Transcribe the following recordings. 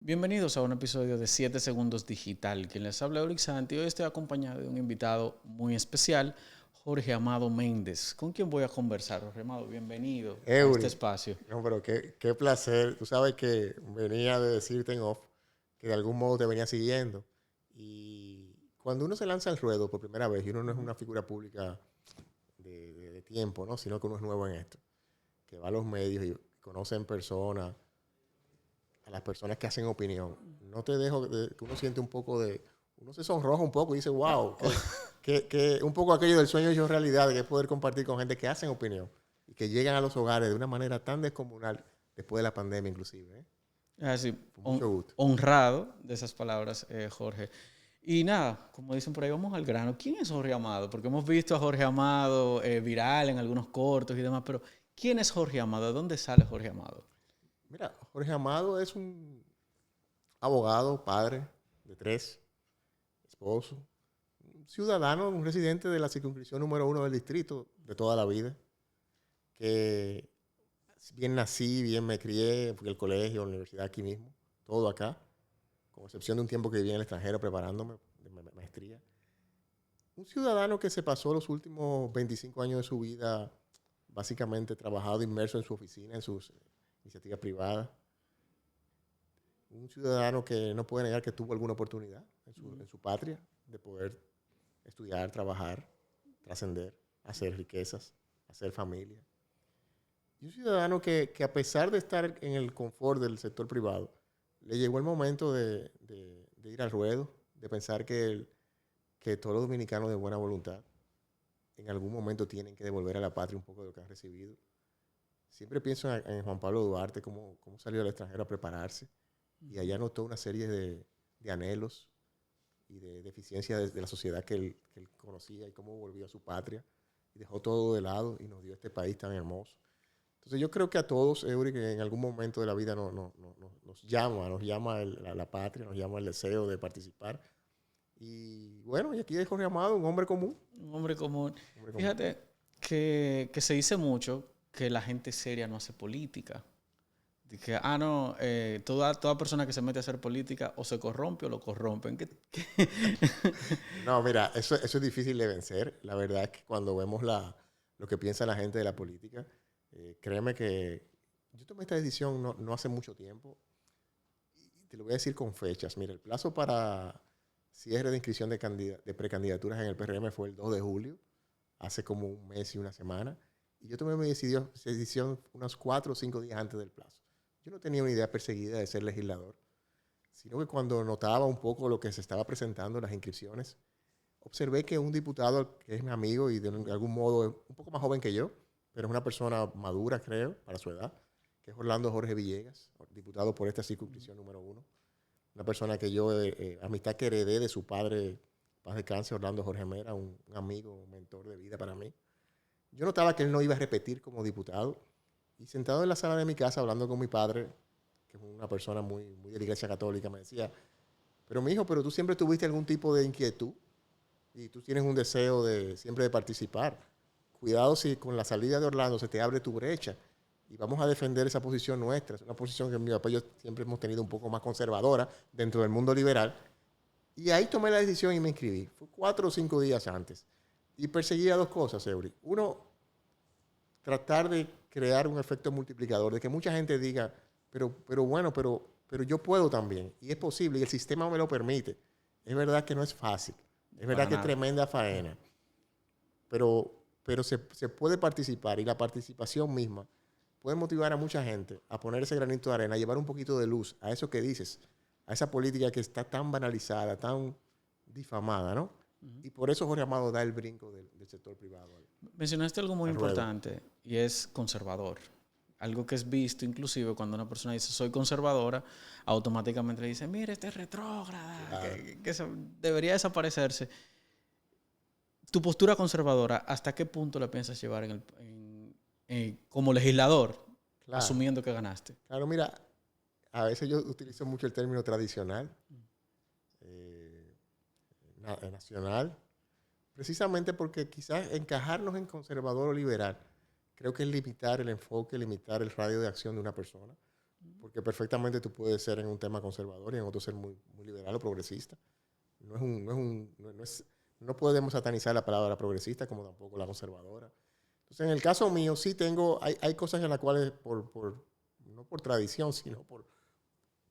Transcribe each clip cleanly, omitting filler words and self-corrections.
Bienvenidos a un episodio de 7 Segundos Digital. Quien les habla Eurix Santi. Hoy estoy acompañado de un invitado muy especial, Jorge Amado Méndez. ¿Con quién voy a conversar? Jorge Amado, bienvenido a este espacio. No, pero qué placer. Tú sabes que venía de decirte en off que de algún modo te venía siguiendo. Y cuando uno se lanza al ruedo por primera vez y uno no es una figura pública de tiempo, ¿no? Sino que uno es nuevo en esto, que va a los medios y conoce en persona a las personas que hacen opinión. No te dejo que uno siente un poco de... Uno se sonroja un poco y dice, wow, que un poco aquello del sueño hecho realidad, que es poder compartir con gente que hacen opinión y que llegan a los hogares de una manera tan descomunal después de la pandemia inclusive. Así, Con mucho gusto. honrado de esas palabras, Jorge. Y nada, como dicen por ahí, vamos al grano. ¿Quién es Jorge Amado? Porque hemos visto a Jorge Amado viral en algunos cortos y demás, pero ¿quién es Jorge Amado? ¿De dónde sale Jorge Amado? Mira, Jorge Amado es un abogado, padre de 3, esposo, un ciudadano, un residente de la circunscripción número 1 del distrito de toda la vida, que bien nací, bien me crié, fui al colegio, a la universidad aquí mismo, todo acá, con excepción de un tiempo que viví en el extranjero preparándome de maestría. Un ciudadano que se pasó los últimos 25 años de su vida básicamente trabajado, inmerso en su oficina, en sus iniciativas privadas. Un ciudadano que no puede negar que tuvo alguna oportunidad en su patria de poder estudiar, trabajar, trascender, hacer riquezas, hacer familia. Y un ciudadano que a pesar de estar en el confort del sector privado, le llegó el momento de ir al ruedo, de pensar que todos los dominicanos de buena voluntad en algún momento tienen que devolver a la patria un poco de lo que han recibido. Siempre pienso en Juan Pablo Duarte, cómo salió al extranjero a prepararse, y allá notó una serie de anhelos y de deficiencias de la sociedad que él conocía y cómo volvió a su patria y dejó todo de lado y nos dio este país tan hermoso. Entonces yo creo que a todos, Eury, que en algún momento de la vida nos llama la patria, nos llama el deseo de participar. Y bueno, y aquí es Jorge Amado, un hombre común. Un hombre común. Hombre común. Fíjate que se dice mucho que la gente seria no hace política. De que, no, toda persona que se mete a hacer política o se corrompe o lo corrompen. No, mira, eso es difícil de vencer. La verdad es que cuando vemos lo que piensa la gente de la política, créeme que yo tomé esta decisión no hace mucho tiempo. Y te lo voy a decir con fechas. Mira, el plazo para cierre de inscripción de precandidaturas en el PRM fue el 2 de julio, hace como un mes y una semana. Y yo tomé mi decisión unos 4 o 5 días antes del plazo. Yo no tenía una idea perseguida de ser legislador, sino que cuando notaba un poco lo que se estaba presentando en las inscripciones, observé que un diputado que es mi amigo y de algún modo es un poco más joven que yo, pero es una persona madura, creo, para su edad, que es Orlando Jorge Villegas, diputado por esta circunscripción número 1. Una persona que yo, amistad que heredé de su padre, paz descanse, Orlando Jorge Mera, un amigo, un mentor de vida para mí. Yo notaba que él no iba a repetir como diputado. Y sentado en la sala de mi casa hablando con mi padre, que es una persona muy de la iglesia católica, me decía, pero mi hijo, pero tú siempre tuviste algún tipo de inquietud y tú tienes un deseo siempre de participar. Cuidado si con la salida de Orlando se te abre tu brecha y vamos a defender esa posición nuestra. Es una posición que mi papá y yo siempre hemos tenido un poco más conservadora dentro del mundo liberal. Y ahí tomé la decisión y me inscribí. Fue 4 o 5 días antes. Y perseguía 2 cosas, Eury. Uno, tratar de crear un efecto multiplicador, de que mucha gente diga, pero yo puedo también, y es posible, y el sistema me lo permite. Es verdad que no es fácil, es verdad que es tremenda faena, pero se puede participar, y la participación misma puede motivar a mucha gente a poner ese granito de arena, a llevar un poquito de luz a eso que dices, a esa política que está tan banalizada, tan difamada, ¿no? Y por eso Jorge Amado da el brinco del sector privado. Mencionaste algo muy importante y es conservador. Algo que es visto inclusive cuando una persona dice soy conservadora, automáticamente le dice, mire, este es retrógrada, claro, que debería desaparecerse. Tu postura conservadora, ¿hasta qué punto la piensas llevar como legislador, claro, asumiendo que ganaste? Claro, mira, a veces yo utilizo mucho el término tradicional, nacional, precisamente porque quizás encajarnos en conservador o liberal creo que es limitar el enfoque, limitar el radio de acción de una persona, porque perfectamente tú puedes ser en un tema conservador y en otro ser muy, muy liberal o progresista. No podemos satanizar la palabra progresista como tampoco la conservadora. Entonces, en el caso mío, sí hay cosas en las cuales, no por tradición, sino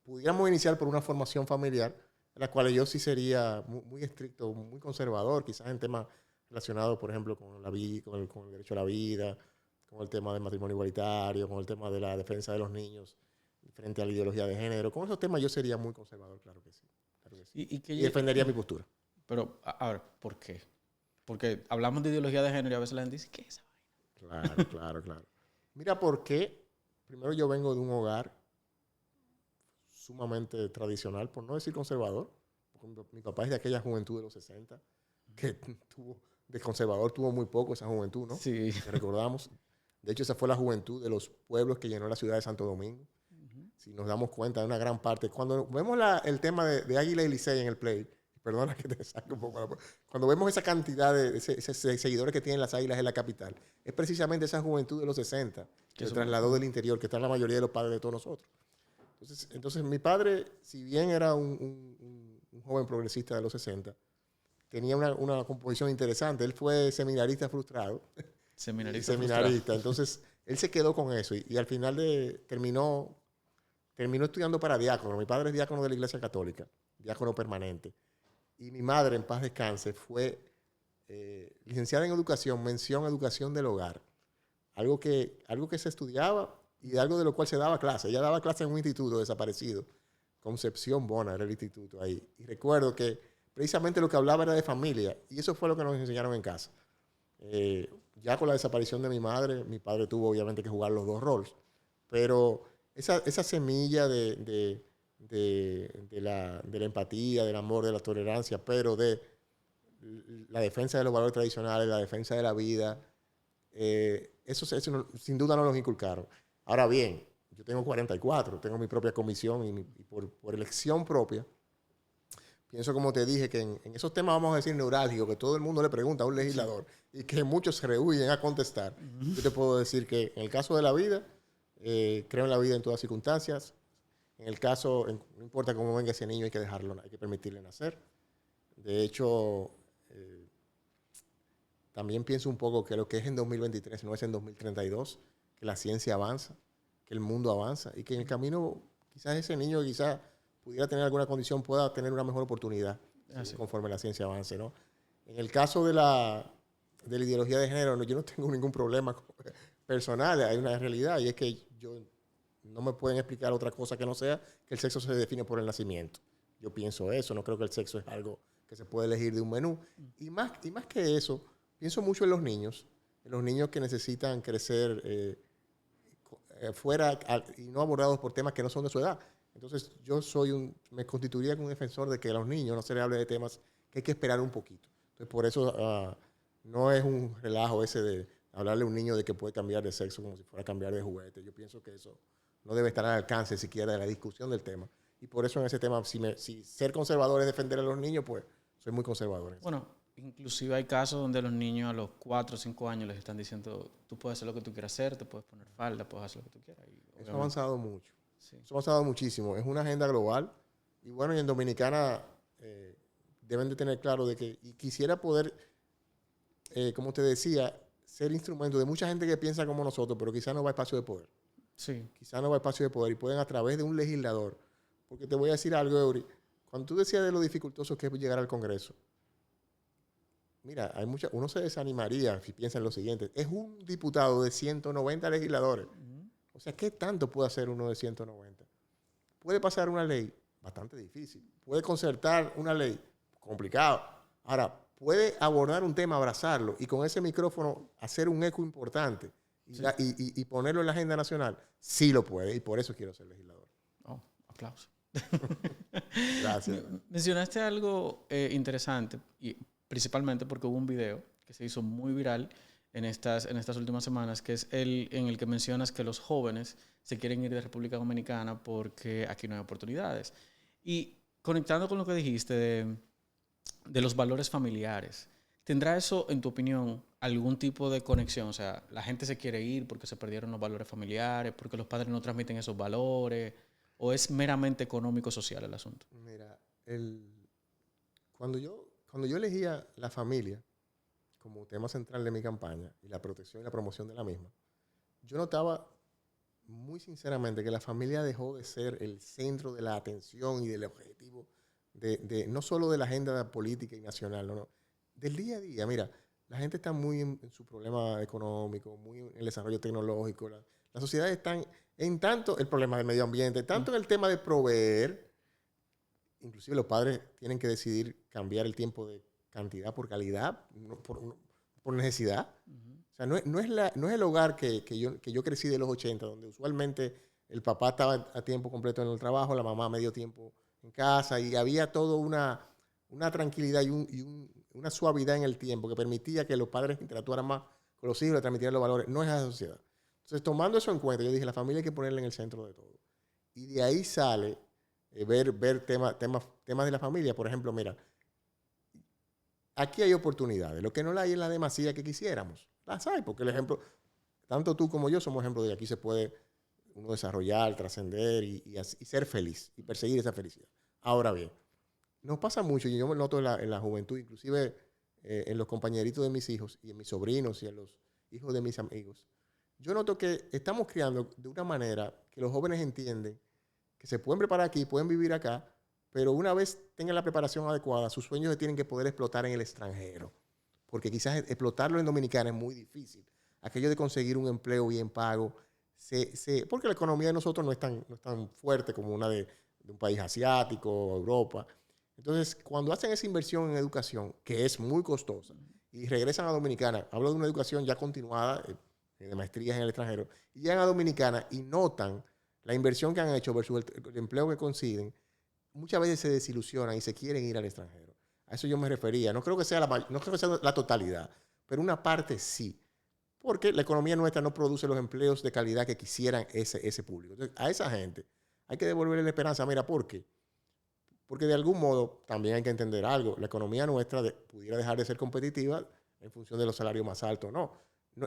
pudiéramos iniciar por una formación familiar, en la cual yo sí sería muy, muy estricto, muy conservador, quizás en temas relacionados, por ejemplo, con con el derecho a la vida, con el tema del matrimonio igualitario, con el tema de la defensa de los niños frente a la ideología de género. Con esos temas yo sería muy conservador, claro que sí. Claro que sí. Y defendería mi postura. Pero, a ver, ¿por qué? Porque hablamos de ideología de género y a veces la gente dice, ¿qué es esa vaina? Claro. Mira, ¿por qué? Primero, yo vengo de un hogar sumamente tradicional, por no decir conservador, porque mi papá es de aquella juventud de los 60, que de conservador tuvo muy poco esa juventud, ¿no? Sí. Que recordamos. De hecho, esa fue la juventud de los pueblos que llenó la ciudad de Santo Domingo. Si nos damos cuenta de una gran parte. Cuando vemos el tema de Águila y Licey en el play, perdona que te saque un poco, cuando vemos esa cantidad de seguidores que tienen las Águilas en la capital, es precisamente esa juventud de los 60 que se trasladó del interior, que está en la mayoría de los padres de todos nosotros. Entonces mi padre, si bien era un joven progresista de los 60, tenía una composición interesante. Él fue seminarista frustrado. Seminarista. Entonces, él se quedó con eso y al final terminó estudiando para diácono. Mi padre es diácono de la Iglesia Católica, diácono permanente. Y mi madre, en paz descanse, fue licenciada en educación, mención educación del hogar. Algo que se estudiaba y algo de lo cual se daba clase. Ella daba clase en un instituto desaparecido. Concepción Bona era el instituto ahí. Y recuerdo que precisamente lo que hablaba era de familia. Y eso fue lo que nos enseñaron en casa. Ya con la desaparición de mi padre tuvo obviamente que jugar los dos roles. Pero esa semilla de la empatía, del amor, de la tolerancia, pero de la defensa de los valores tradicionales, la defensa de la vida, eso sin duda no los inculcaron. Ahora bien, yo tengo 44, tengo mi propia comisión y por elección propia, pienso, como te dije, que en esos temas, vamos a decir, neurálgicos, que todo el mundo le pregunta a un legislador y que muchos se rehuyen a contestar. Yo te puedo decir que en el caso de la vida, creo en la vida en todas circunstancias. En el caso, no importa cómo venga ese niño, hay que dejarlo, hay que permitirle nacer. De hecho, también pienso un poco que lo que es en 2023 no es en 2032, que la ciencia avanza, que el mundo avanza y que en el camino quizás ese niño quizás pudiera tener alguna condición, pueda tener una mejor oportunidad conforme la ciencia avance, ¿no? En el caso de la ideología de género, yo no tengo ningún problema personal, hay una realidad y es que no me pueden explicar otra cosa que no sea que el sexo se define por el nacimiento. Yo pienso eso, no creo que el sexo es algo que se puede elegir de un menú. Y más que eso, pienso mucho en los niños que necesitan crecer fuera y no abordados por temas que no son de su edad. Entonces, me constituiría como un defensor de que a los niños no se les hable de temas que hay que esperar un poquito. Entonces, por eso no es un relajo ese de hablarle a un niño de que puede cambiar de sexo como si fuera a cambiar de juguete. Yo pienso que eso no debe estar al alcance siquiera de la discusión del tema. Y por eso en ese tema, si ser conservador es defender a los niños, pues soy muy conservador. Bueno, inclusive hay casos donde los niños a los 4 o 5 años les están diciendo, tú puedes hacer lo que tú quieras hacer, te puedes poner falda, puedes hacer lo que tú quieras. Eso ha avanzado mucho. Sí. Eso ha avanzado muchísimo. Es una agenda global. Y bueno, y en Dominicana deben de tener claro de que y quisiera poder, como te decía, ser instrumento de mucha gente que piensa como nosotros, pero quizás no va a espacio de poder. Sí. Quizás no va a espacio de poder y pueden a través de un legislador. Porque te voy a decir algo, Eury. Cuando tú decías de lo dificultoso que es llegar al Congreso, mira, uno se desanimaría si piensa en lo siguiente. Es un diputado de 190 legisladores. O sea, ¿qué tanto puede hacer uno de 190? Puede pasar una ley, bastante difícil. Puede concertar una ley, complicado. Ahora, puede abordar un tema, abrazarlo y con ese micrófono hacer un eco importante y ponerlo en la agenda nacional. Sí lo puede y por eso quiero ser legislador. Oh, aplauso. Gracias. Mencionaste algo interesante y principalmente porque hubo un video que se hizo muy viral en estas últimas semanas, que es en el que mencionas que los jóvenes se quieren ir de República Dominicana porque aquí no hay oportunidades. Y conectando con lo que dijiste de los valores familiares, ¿tendrá eso, en tu opinión, algún tipo de conexión? O sea, la gente se quiere ir porque se perdieron los valores familiares, porque los padres no transmiten esos valores. ¿O es meramente económico-social el asunto? Mira, cuando yo elegía la familia como tema central de mi campaña y la protección y la promoción de la misma, yo notaba muy sinceramente que la familia dejó de ser el centro de la atención y del objetivo no solo de la agenda política y nacional, no, del día a día. Mira, la gente está muy en su problema económico, muy en el desarrollo tecnológico. Las sociedades están en tanto el problema del medio ambiente, tanto en el tema de proveer. Inclusive los padres tienen que decidir cambiar el tiempo de cantidad por calidad, por necesidad. O sea, no es el hogar que yo crecí de los 80, donde usualmente el papá estaba a tiempo completo en el trabajo, la mamá a medio tiempo en casa, y había toda una tranquilidad y una suavidad en el tiempo que permitía que los padres interactuaran más con los hijos, le transmitieran los valores. No es esa sociedad. Entonces, tomando eso en cuenta, yo dije, la familia hay que ponerla en el centro de todo. Y de ahí sale ver temas de la familia. Por ejemplo, mira, aquí hay oportunidades. Lo que no la hay es la demasía que quisiéramos. Las hay, porque el ejemplo, tanto tú como yo somos ejemplos de que aquí se puede uno desarrollar, trascender y ser feliz y perseguir esa felicidad. Ahora bien, nos pasa mucho, y yo me noto en la juventud, inclusive en los compañeritos de mis hijos y en mis sobrinos y en los hijos de mis amigos. Yo noto que estamos criando de una manera que los jóvenes entienden que se pueden preparar aquí, pueden vivir acá, pero una vez tengan la preparación adecuada, sus sueños se tienen que poder explotar en el extranjero. Porque quizás explotarlo en Dominicana es muy difícil. Aquello de conseguir un empleo bien pago, porque la economía de nosotros no es tan fuerte como una de un país asiático o Europa. Entonces, cuando hacen esa inversión en educación, que es muy costosa, y regresan a Dominicana, hablo de una educación ya continuada, de maestrías en el extranjero, y llegan a Dominicana y notan la inversión que han hecho versus el empleo que consiguen, muchas veces se desilusionan y se quieren ir al extranjero. A eso yo me refería. No creo que sea la totalidad, pero una parte sí. Porque la economía nuestra no produce los empleos de calidad que quisieran ese público. Entonces, a esa gente hay que devolverle la esperanza. Mira, ¿por qué? Porque de algún modo también hay que entender algo. La economía nuestra pudiera dejar de ser competitiva en función de los salarios más altos. No,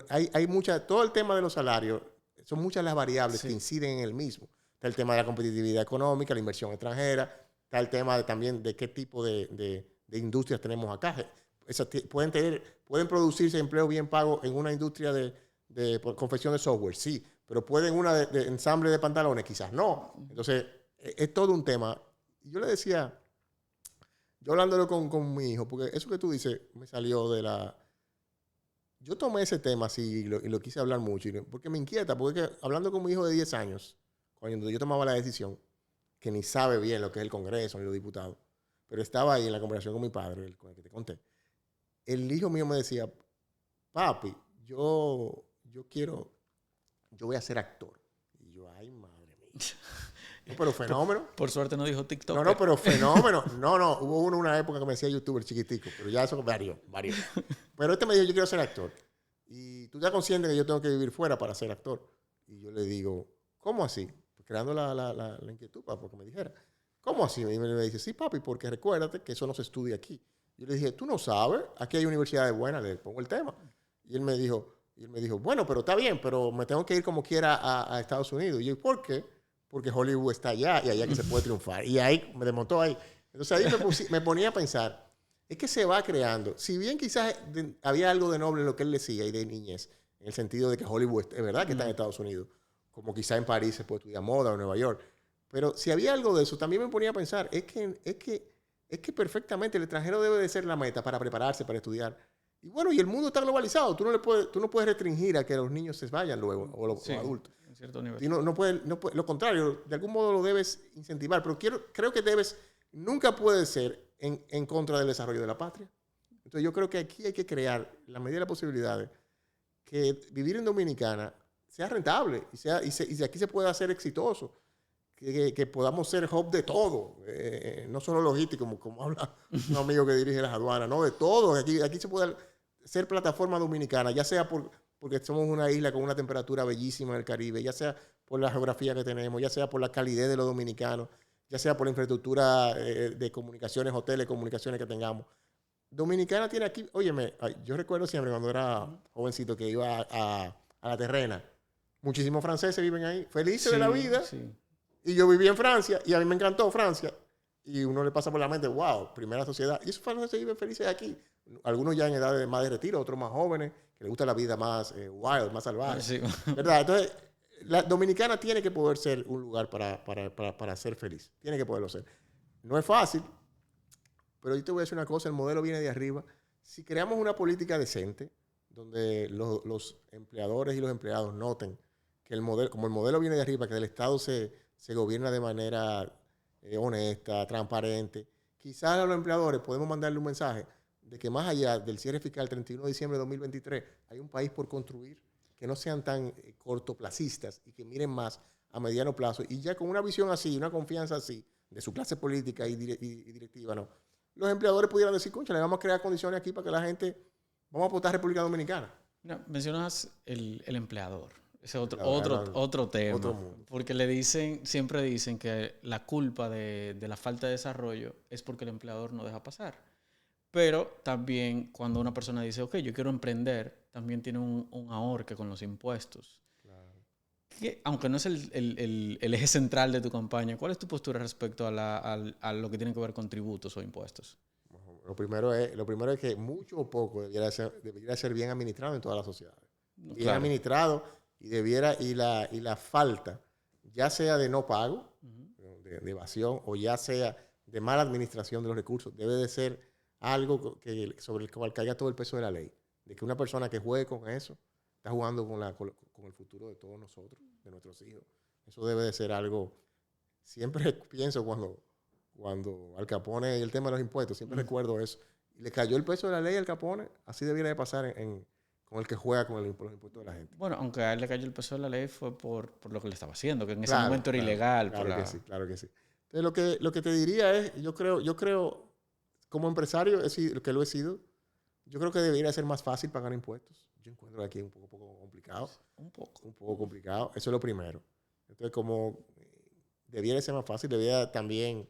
hay todo el tema de los salarios, son muchas las variables que inciden en el mismo. Está el tema de la competitividad económica, la inversión extranjera, está el tema también de qué tipo de industrias tenemos acá. Pueden producirse empleos bien pagos en una industria de confección de software, sí, pero pueden una de ensamble de pantalones, quizás no. Entonces, es todo un tema. Y yo le decía, yo hablándolo con mi hijo, porque eso que tú dices me salió de la... Yo tomé ese tema así y lo quise hablar mucho, porque me inquieta, porque hablando con mi hijo de 10 años, cuando yo tomaba la decisión, que ni sabe bien lo que es el Congreso ni los diputados, pero estaba ahí en la conversación con mi padre, con el que te conté. El hijo mío me decía, papi, yo voy a ser actor. Y yo, ay, madre mía. No, pero fenómeno. Por suerte no dijo TikTok. No, pero fenómeno. No, hubo una época que me decía youtuber chiquitico, pero ya eso varió. Pero me dijo, yo quiero ser actor. Y tú ya consciente que yo tengo que vivir fuera para ser actor. Y yo le digo, ¿cómo así? Pues creando la inquietud para que me dijera. ¿Cómo así? Y me dice, sí, papi, porque recuérdate que eso no se estudia aquí. Yo le dije, ¿tú no sabes? Aquí hay universidades buenas, le pongo el tema. Y él me dijo, bueno, pero está bien, pero me tengo que ir como quiera a Estados Unidos. Y yo, ¿por qué? Porque Hollywood está allá y allá que se puede triunfar. Y ahí me desmontó ahí. Entonces ahí me ponía a pensar, es que se va creando. Si bien quizás había algo de noble en lo que él decía y de niñez, en el sentido de que Hollywood es verdad que está en Estados Unidos, como quizás en París se puede estudiar moda o en Nueva York. Pero si había algo de eso, también me ponía a pensar, es que perfectamente el extranjero debe de ser la meta para prepararse, para estudiar. Y bueno, y el mundo está globalizado. Tú no puedes restringir a que los niños se vayan luego, o los adultos. En cierto nivel. Y no puedes, lo contrario, de algún modo lo debes incentivar. Pero creo que nunca puede ser en contra del desarrollo de la patria. Entonces yo creo que aquí hay que crear, la medida de las posibilidades, que vivir en Dominicana sea rentable y de aquí se pueda hacer exitoso. Que podamos ser hub de todo, no solo logístico, como habla un amigo que dirige las aduanas, no, de todo. Aquí se puede ser plataforma dominicana, ya sea porque somos una isla con una temperatura bellísima en el Caribe, ya sea por la geografía que tenemos, ya sea por la calidez de los dominicanos, ya sea por la infraestructura de comunicaciones o telecomunicaciones que tengamos. Dominicana tiene aquí, óyeme, yo recuerdo siempre cuando era jovencito que iba a La Terrena, muchísimos franceses viven ahí, felices de la vida. Sí. Y yo viví en Francia y a mí me encantó Francia. Y uno le pasa por la mente, wow, primera sociedad. Y esos franceses viven felices aquí. Algunos ya en edad más de retiro, otros más jóvenes, que les gusta la vida más wild, más salvaje. Sí. ¿Verdad? Entonces, la Dominicana tiene que poder ser un lugar para ser feliz. Tiene que poderlo ser. No es fácil, pero yo te voy a decir una cosa, el modelo viene de arriba. Si creamos una política decente, donde los empleadores y los empleados noten que el modelo, como el modelo viene de arriba, que el Estado se gobierna de manera honesta, transparente, quizás a los empleadores podemos mandarle un mensaje de que más allá del cierre fiscal 31 de diciembre de 2023, hay un país por construir, que no sean tan cortoplacistas y que miren más a mediano plazo. Y ya con una visión así, una confianza así, de su clase política y directiva, ¿no? Los empleadores pudieran decir, concha, le vamos a crear condiciones aquí para que la gente, vamos a apostar a República Dominicana. No, mencionas el empleador. Ese es otro tema. Otro mundo. Porque siempre dicen que la culpa de la falta de desarrollo es porque el empleador no deja pasar. Pero también cuando una persona dice, ok, yo quiero emprender, también tiene un ahorque con los impuestos. Claro. Que, aunque no es el eje central de tu campaña, ¿cuál es tu postura respecto a lo que tiene que ver con tributos o impuestos? Lo primero es que mucho o poco debiera ser bien administrado en todas las sociedades. Bien administrado y la falta, ya sea de no pago, de evasión, o ya sea de mala administración de los recursos, debe de ser algo sobre el cual caiga todo el peso de la ley. De que una persona que juegue con eso está jugando con el futuro de todos nosotros, de nuestros hijos. Eso debe de ser algo. Siempre pienso cuando Al Capone y el tema de los impuestos, siempre recuerdo eso. Y le cayó el peso de la ley al Capone, así debiera de pasar con el que juega con los impuestos de la gente. Bueno, aunque a él le cayó el peso de la ley fue por lo que le estaba haciendo, que en ese momento era ilegal. Claro que sí. Entonces, lo que te diría es, yo creo como empresario, que lo he sido, yo creo que debería ser más fácil pagar impuestos. Yo encuentro que aquí es un poco complicado. Un poco complicado. Eso es lo primero. Entonces, como debiera ser más fácil, debería también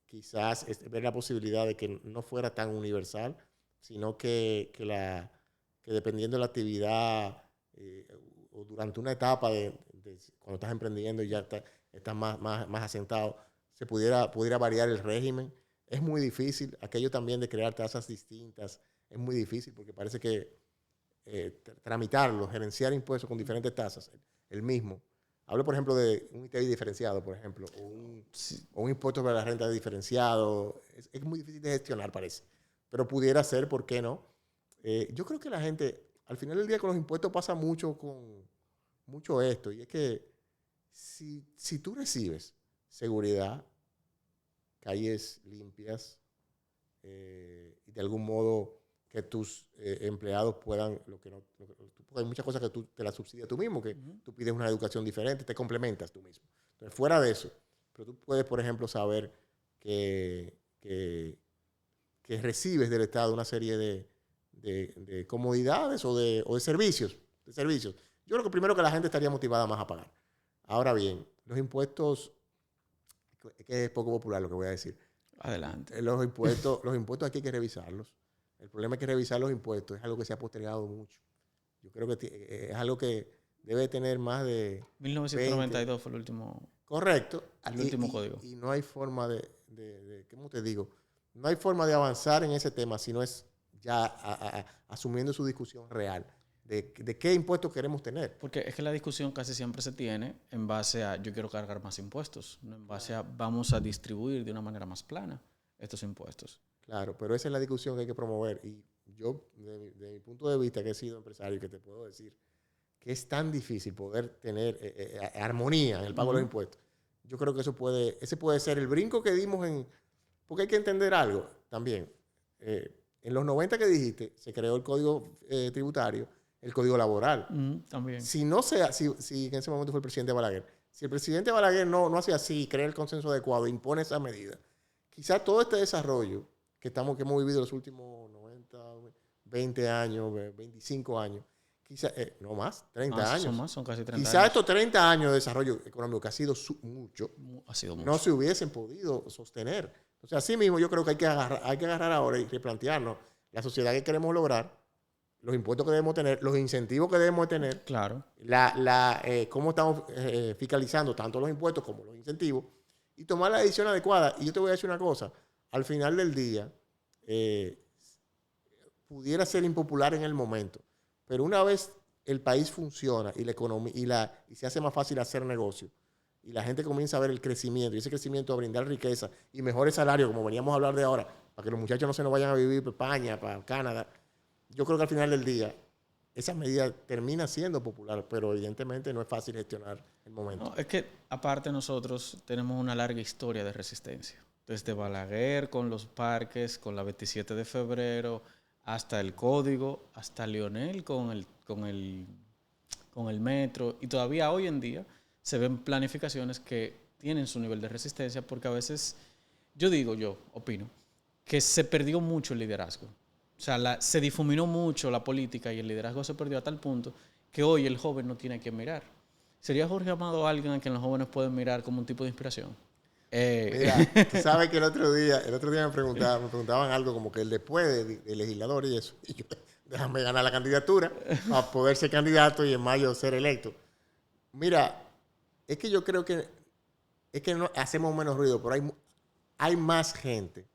quizás ver la posibilidad de que no fuera tan universal, sino que dependiendo de la actividad o durante una etapa cuando estás emprendiendo y ya estás más asentado, se pudiera variar el régimen. Es muy difícil. Aquello también de crear tasas distintas es muy difícil porque parece que tramitarlo, gerenciar impuestos con diferentes tasas, el mismo. Hablo, por ejemplo, de un ITBI diferenciado, por ejemplo, o un impuesto para la renta diferenciado. Es muy difícil de gestionar, parece. Pero pudiera ser, ¿por qué no? Yo creo que la gente, al final del día con los impuestos pasa mucho esto. Y es que si tú recibes seguridad, calles limpias y de algún modo que tus empleados puedan, hay muchas cosas que tú te las subsidias tú mismo, que tú pides una educación diferente, te complementas tú mismo. Entonces, fuera de eso, pero tú puedes, por ejemplo, saber que recibes del Estado una serie de comodidades o de servicios. Yo creo que primero que la gente estaría motivada más a pagar. Ahora bien, los impuestos, que es poco popular lo que voy a decir. Adelante. Los impuestos aquí hay que revisarlos. El problema es que revisar los impuestos es algo que se ha postergado mucho. Yo creo que es algo que debe tener más de 1992 20. fue el último. Correcto. El último código. Y no hay forma ¿cómo te digo? No hay forma de avanzar en ese tema si no es ya asumiendo su discusión real de qué impuestos queremos tener. Porque es que la discusión casi siempre se tiene en base a yo quiero cargar más impuestos, no en base a vamos a distribuir de una manera más plana estos impuestos. Claro, pero esa es la discusión que hay que promover. Y yo, de mi punto de vista, que he sido empresario, que te puedo decir que es tan difícil poder tener armonía en el pago de los impuestos. Yo creo que ese puede ser el brinco que dimos porque hay que entender algo también. En los 90 que dijiste, se creó el Código Tributario, el Código Laboral. También. Si en ese momento fue el presidente Balaguer, si el presidente Balaguer no hace así, crea el consenso adecuado, impone esa medida, quizás todo este desarrollo que hemos vivido los últimos 90, 20 años, 25 años, quizás, no más, 30 años. Son casi 30 quizás años. Estos 30 años de desarrollo económico, que ha sido mucho, no se hubiesen podido sostener. Entonces, así mismo yo creo que hay que agarrar ahora y replantearnos la sociedad que queremos lograr, los impuestos que debemos tener, los incentivos que debemos tener, Claro. cómo estamos fiscalizando tanto los impuestos como los incentivos y tomar la decisión adecuada. Y yo te voy a decir una cosa, al final del día pudiera ser impopular en el momento, pero una vez el país funciona y la economía y se hace más fácil hacer negocio y la gente comienza a ver el crecimiento y ese crecimiento a brindar riqueza y mejores salarios, como veníamos a hablar de ahora, para que los muchachos no se nos vayan a vivir para España, para Canadá. Yo creo que al final del día esa medida termina siendo popular, pero evidentemente no es fácil gestionar el momento. No, es que aparte nosotros tenemos una larga historia de resistencia. Desde Balaguer con los parques, con la 27 de febrero, hasta el código, hasta Lionel con el metro. Y todavía hoy en día se ven planificaciones que tienen su nivel de resistencia porque a veces, yo opino, que se perdió mucho el liderazgo. O sea, se difuminó mucho la política y el liderazgo se perdió a tal punto que hoy el joven no tiene a quién mirar. ¿Sería Jorge Amado alguien a quien los jóvenes pueden mirar como un tipo de inspiración? Mira, tú sabes que el otro día me preguntaban algo como que el después de legislador y eso. Y yo, déjame ganar la candidatura para poder ser candidato y en mayo ser electo. Mira, es que yo creo que no hacemos menos ruido, pero hay más gente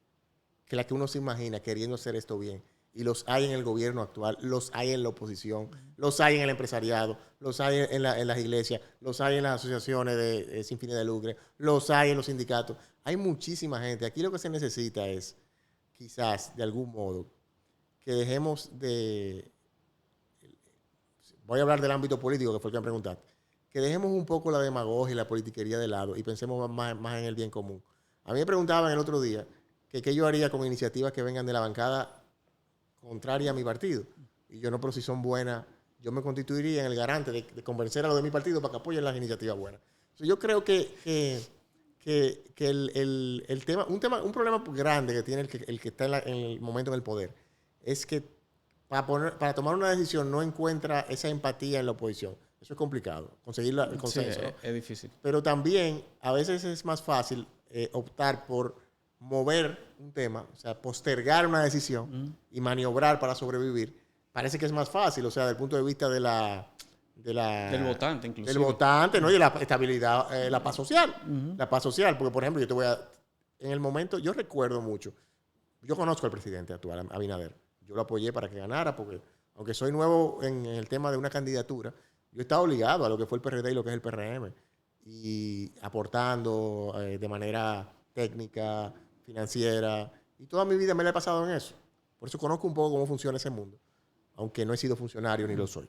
que la que uno se imagina queriendo hacer esto bien. Y los hay en el gobierno actual, los hay en la oposición, los hay en el empresariado, los hay en las iglesias, los hay en las asociaciones sin fines de lucro, los hay en los sindicatos. Hay muchísima gente. Aquí lo que se necesita es, quizás, de algún modo, que dejemos de... Voy a hablar del ámbito político, que fue el que me preguntaste. Que dejemos un poco la demagogia y la politiquería de lado y pensemos más en el bien común. A mí me preguntaban el otro día que qué yo haría con iniciativas que vengan de la bancada contraria a mi partido. Y yo no, pero si son buenas, yo me constituiría en el garante de convencer a los de mi partido para que apoyen las iniciativas buenas. Entonces, yo creo que el tema, un problema grande que tiene el que está en el momento en el poder, es que para tomar una decisión no encuentra esa empatía en la oposición. Eso es complicado, conseguir el consenso. Sí, ¿no? Es difícil. Pero también, a veces es más fácil optar por mover un tema, o sea, postergar una decisión y maniobrar para sobrevivir. Parece que es más fácil, o sea, desde el punto de vista del votante, inclusive. Del votante, ¿no? Y de la estabilidad, la paz social. La paz social, porque, por ejemplo, en el momento, yo recuerdo mucho, yo conozco al presidente actual, Abinader. Yo lo apoyé para que ganara, porque aunque soy nuevo en el tema de una candidatura, yo estaba obligado a lo que fue el PRD y lo que es el PRM, y aportando de manera técnica, financiera, y toda mi vida me la he pasado en eso. Por eso conozco un poco cómo funciona ese mundo, aunque no he sido funcionario ni lo soy.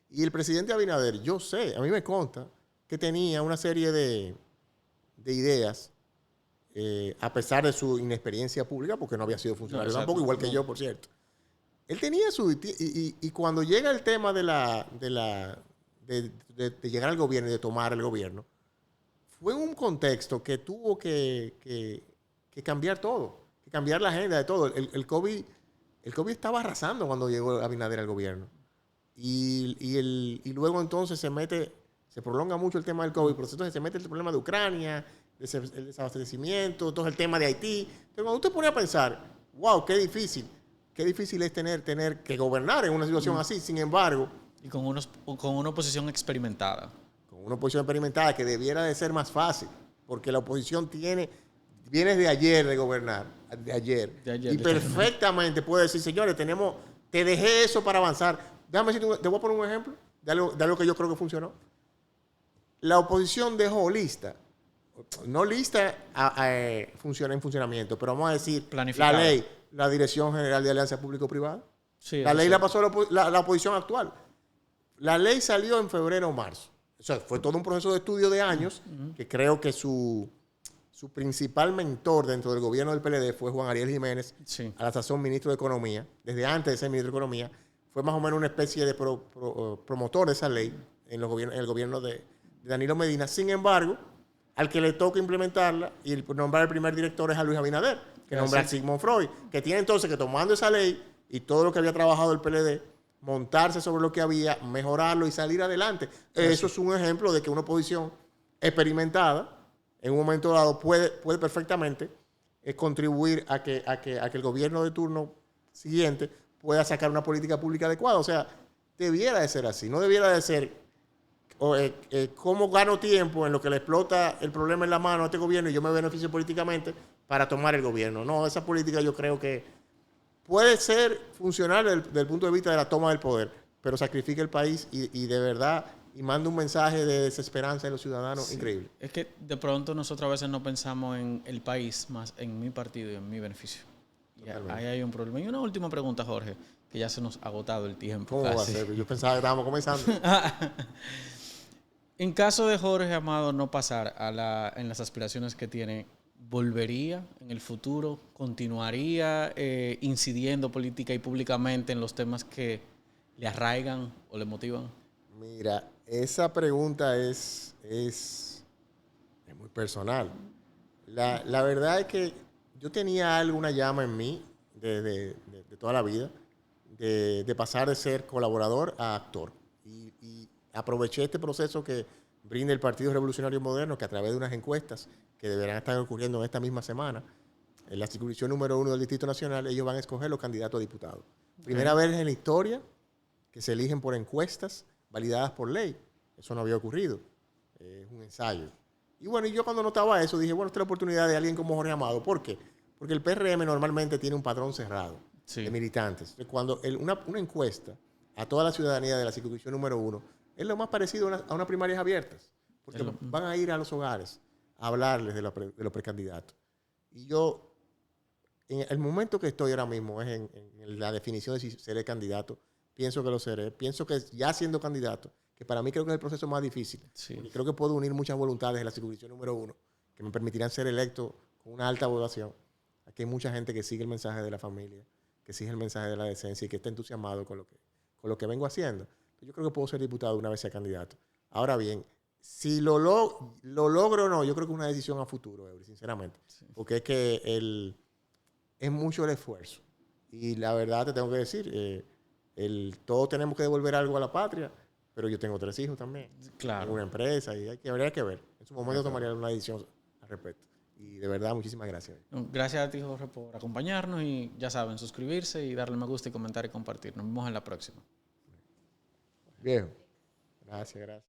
Y el presidente Abinader, yo sé, a mí me consta que tenía una serie de ideas, a pesar de su inexperiencia pública, porque no había sido funcionario tampoco, igual que yo, por cierto. Él tenía y cuando llega el tema de llegar al gobierno y de tomar el gobierno, fue en un contexto que tuvo que cambiar todo, que cambiar la agenda de todo. El COVID estaba arrasando cuando llegó Abinader al gobierno. Y luego entonces se prolonga mucho el tema del COVID, pero entonces se mete el problema de Ucrania, el desabastecimiento, todo el tema de Haití. Entonces, cuando usted pone a pensar, wow, qué difícil es tener que gobernar en una situación así. Sin embargo... Y con una oposición experimentada. Con una oposición experimentada que debiera de ser más fácil, porque la oposición viene de ayer de gobernar, de ayer y perfectamente puede decir, señores, te dejé eso para avanzar. Déjame decirte, te voy a poner un ejemplo de algo que yo creo que funcionó. La oposición dejó lista, no lista funciona en funcionamiento, pero vamos a decir la ley, la Dirección General de Alianza Público-Privada. Sí, la ley la pasó la oposición actual. La ley salió en febrero o marzo. O sea, fue todo un proceso de estudio de años, que creo que su principal mentor dentro del gobierno del PLD fue Juan Ariel Jiménez, a la sazón ministro de Economía. Desde antes de ser ministro de Economía, fue más o menos una especie de promotor de esa ley en el gobierno de Danilo Medina. Sin embargo, al que le toca implementarla y nombrar el primer director es a Luis Abinader, que nombra a Sigmund Freud, que tiene entonces que, tomando esa ley y todo lo que había trabajado el PLD, montarse sobre lo que había, mejorarlo y salir adelante. Eso es un ejemplo de que una oposición experimentada en un momento dado puede perfectamente contribuir a que el gobierno de turno siguiente pueda sacar una política pública adecuada. O sea, debiera de ser así. No debiera de ser cómo gano tiempo en lo que le explota el problema en la mano a este gobierno y yo me beneficio políticamente para tomar el gobierno. No, esa política yo creo que puede ser funcional desde el punto de vista de la toma del poder, pero sacrifica el país y de verdad y manda un mensaje de desesperanza en los ciudadanos increíble. Es que de pronto nosotros a veces no pensamos en el país, más en mi partido y en mi beneficio. Y ahí hay un problema. Y una última pregunta, Jorge, que ya se nos ha agotado el tiempo. ¿Cómo va a ser? Yo pensaba que estábamos comenzando. En caso de Jorge Amado no pasar en las aspiraciones que tiene, ¿volvería en el futuro? ¿Continuaría incidiendo política y públicamente en los temas que le arraigan o le motivan? Mira, esa pregunta es muy personal. La verdad es que yo tenía alguna llama en mí de toda la vida de pasar de ser colaborador a actor. Y aproveché este proceso que brinda el Partido Revolucionario Moderno, que a través de unas encuestas que deberán estar ocurriendo en esta misma semana, en la circunscripción número 1 del Distrito Nacional, ellos van a escoger los candidatos a diputados. Primera vez en la historia que se eligen por encuestas validadas por ley. Eso no había ocurrido. Es un ensayo. Y bueno, y yo cuando notaba eso dije, bueno, esta es la oportunidad de alguien como Jorge Amado. ¿Por qué? Porque el PRM normalmente tiene un padrón cerrado de militantes. Entonces, cuando una encuesta a toda la ciudadanía de la circunscripción número 1 es lo más parecido a unas primarias abiertas. Porque van a ir a los hogares a hablarles de los precandidatos. Y yo, en el momento que estoy ahora mismo es en la definición de si seré candidato. Pienso que lo seré. Pienso que ya siendo candidato, que para mí creo que es el proceso más difícil. Porque creo que puedo unir muchas voluntades en la circunscripción número 1 que me permitirán ser electo con una alta votación. Aquí hay mucha gente que sigue el mensaje de la familia, que sigue el mensaje de la decencia y que está entusiasmado con lo que vengo haciendo. Yo creo que puedo ser diputado una vez sea candidato. Ahora bien, si lo logro o no, yo creo que es una decisión a futuro, Eury, sinceramente. Sí. Porque es que es mucho el esfuerzo. Y la verdad te tengo que decir, todos tenemos que devolver algo a la patria, pero yo tengo 3 hijos también. Claro. Tengo una empresa y habría que ver. En su momento tomaría una decisión al respecto. Y de verdad, muchísimas gracias. Gracias a ti, Jorge, por acompañarnos y ya saben, suscribirse y darle me gusta y comentar y compartir. Nos vemos en la próxima. Viejo. Gracias.